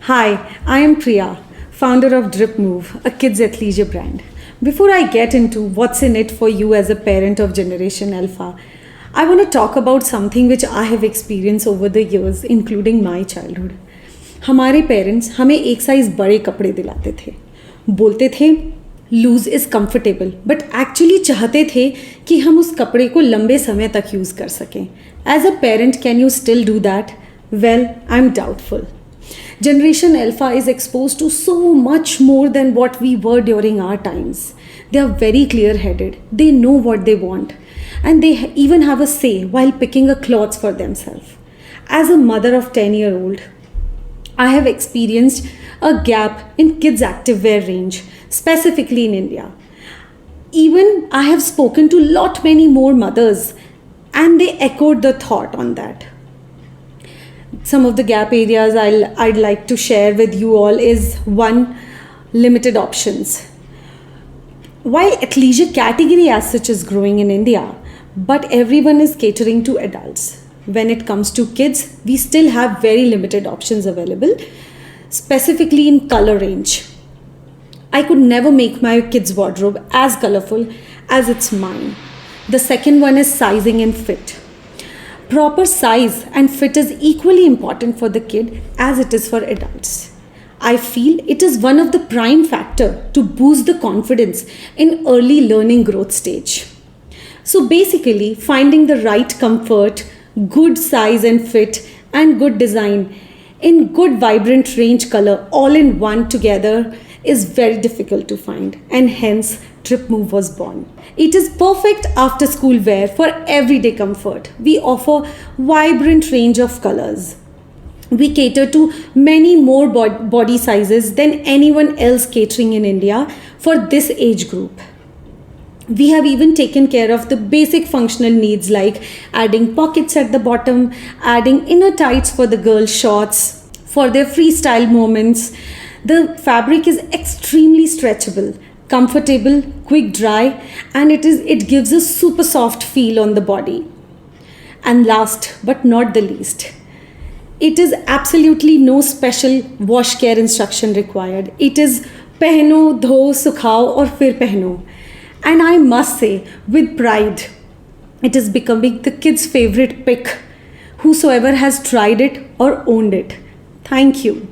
Hi, I am Priya, founder of Drip Move, a kids athleisure brand. Before I get into what's in it for you as a parent of Generation Alpha, I want to talk about something which I have experienced over the years, including my childhood. हमारे parents हमें एक size बड़े कपड़े दिलाते थे, बोलते थे loose is comfortable, but actually चाहते थे कि हम उस कपड़े को लंबे समय तक यूज़ कर सकें. As a parent can you still do that? Well, I am doubtful. Generation Alpha is exposed to so much more than what we were during our times. They are very clear headed, they know what they want, and they even have a say while picking a clothes for themselves. As a mother of 10-year-old, I have experienced a gap in kids' activewear range, specifically in India. Even I have spoken to lot many more mothers, and they echoed the thought on that. Some of the gap areas I'd like to share with you all is one, limited options. While athleisure category as such is growing in India, but everyone is catering to adults. When it comes to kids, we still have very limited options available, specifically in color range. I could never make my kids' wardrobe as colorful as it's mine. The second one is sizing and fit. Proper size and fit is equally important for the kid as it is for adults. I feel it is one of the prime factor to boost the confidence in early learning growth stage. So basically, finding the right comfort, good size and fit, and good design in good vibrant range color all in one together is very difficult to find, and hence Drip Move was born. It is perfect after school wear for everyday comfort. We offer vibrant range of colors. We cater to many more body sizes than anyone else catering in India for this age group. We have even taken care of the basic functional needs like adding pockets at the bottom, adding inner tights for the girl shorts, for their freestyle moments. The fabric is extremely stretchable, comfortable, quick dry, and it gives a super soft feel on the body. And last but not the least, it is absolutely no special wash care instruction required. It is pehno, dho, sukhao or fir pehno. And I must say with pride, it is becoming the kids' favorite pick, whosoever has tried it or owned it. Thank you.